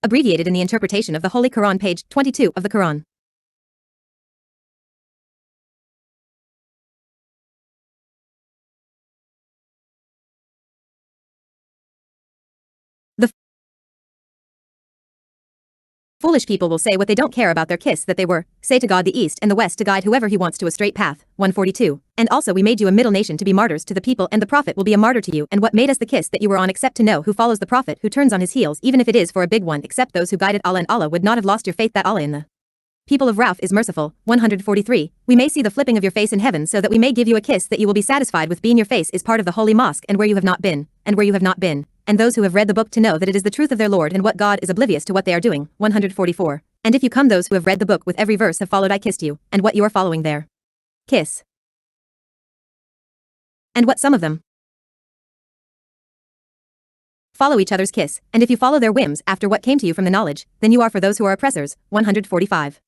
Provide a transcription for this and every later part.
Abbreviated in the interpretation of the Holy Quran, page 22 of the Quran. The foolish people will say what they don't care about their kiss that they were, say to God the east and the west to guide whoever he wants to a straight path. 142. And also we made you a middle nation to be martyrs to the people, and the prophet will be a martyr to you. And what made us the kiss that you were on, except to know who follows the prophet, who turns on his heels, even if it is for a big one, except those who guided Allah, and Allah would not have lost your faith that Allah in the people of Rauf is merciful. 143. We may see the flipping of your face in heaven, so that we may give you a kiss that you will be satisfied with, being your face is part of the holy mosque, and where you have not been, and where you have not been, and those who have read the book to know that it is the truth of their Lord, and what God is oblivious to what they are doing. 144. And if you come, those who have read the book with every verse have followed, I kissed you, and what you are following there. Kiss. And what some of them follow each other's kiss, and if you follow their whims after what came to you from the knowledge, then you are for those who are oppressors. 145.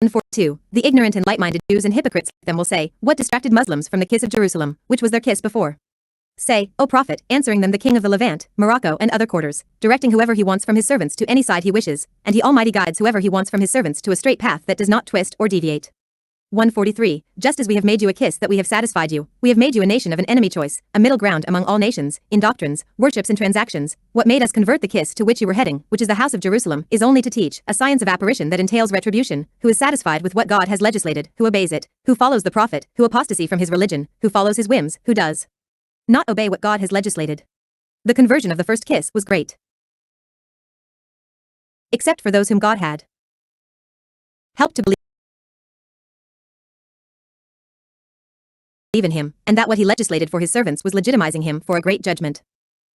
And 42. The ignorant and light-minded Jews and hypocrites them will say, what distracted Muslims from the kiss of Jerusalem, which was their kiss before? Say, O Prophet, answering them, the king of the Levant, Morocco and other quarters, directing whoever he wants from his servants to any side he wishes, and he Almighty guides whoever he wants from his servants to a straight path that does not twist or deviate. 143. Just as we have made you a kiss that we have satisfied you, we have made you a nation of an enemy choice, a middle ground among all nations, in doctrines, worships and transactions. What made us convert the kiss to which you were heading, which is the house of Jerusalem, is only to teach a science of apparition that entails retribution, who is satisfied with what God has legislated, who obeys it, who follows the prophet, who apostasy from his religion, who follows his whims, who does not obey what God has legislated. The conversion of the first kiss was great, except for those whom God had helped to believe in him, and that what he legislated for his servants was legitimizing him for a great judgment.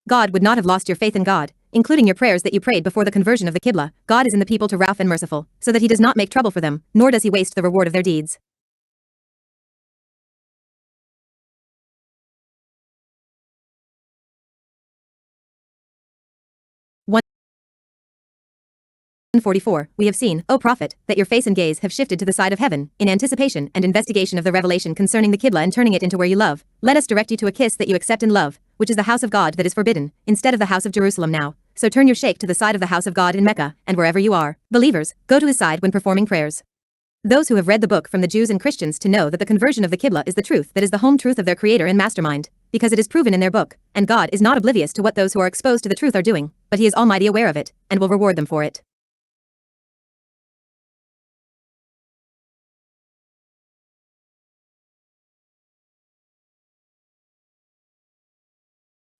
God would not have lost your faith in God, including your prayers that you prayed before the conversion of the Qibla. God is in the people to Rauf and merciful, so that he does not make trouble for them, nor does he waste the reward of their deeds. One 144. We have seen, O Prophet, that your face and gaze have shifted to the side of heaven, in anticipation and investigation of the revelation concerning the Qibla, and turning it into where you love. Let us direct you to a kiss that you accept and love, which is the house of God that is forbidden, instead of the house of Jerusalem now. So turn your sheikh to the side of the house of God in Mecca, and wherever you are, believers, go to his side when performing prayers. Those who have read the book from the Jews and Christians to know that the conversion of the Qibla is the truth that is the home truth of their creator and mastermind, because it is proven in their book, and God is not oblivious to what those who are exposed to the truth are doing, but he is almighty aware of it, and will reward them for it.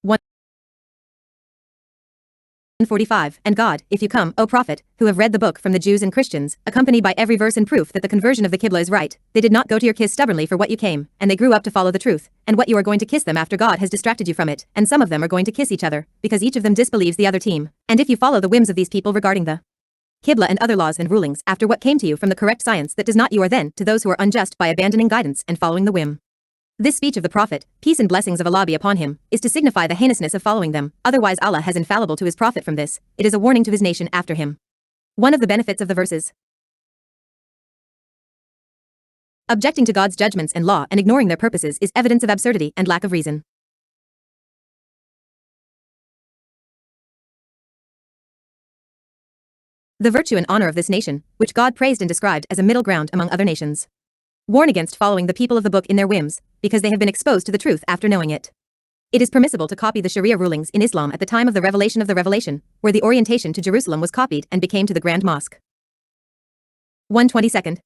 One 145. And God, if you come, O Prophet, who have read the book from the Jews and Christians, accompanied by every verse and proof that the conversion of the Qibla is right, they did not go to your kiss stubbornly for what you came, and they grew up to follow the truth, and what you are going to kiss them after God has distracted you from it, and some of them are going to kiss each other, because each of them disbelieves the other team. And if you follow the whims of these people regarding the Qibla and other laws and rulings after what came to you from the correct science that does not, you are then to those who are unjust by abandoning guidance and following the whim. This speech of the Prophet, peace and blessings of Allah be upon him, is to signify the heinousness of following them, otherwise Allah has infallible to his Prophet from this. It is a warning to his nation after him. One of the benefits of the verses objecting to God's judgments and law and ignoring their purposes is evidence of absurdity and lack of reason. The virtue and honor of this nation, which God praised and described as a middle ground among other nations. Warn against following the people of the book in their whims, because they have been exposed to the truth after knowing it. It is permissible to copy the Sharia rulings in Islam at the time of the revelation of the revelation, where the orientation to Jerusalem was copied and became to the Grand Mosque. 122nd.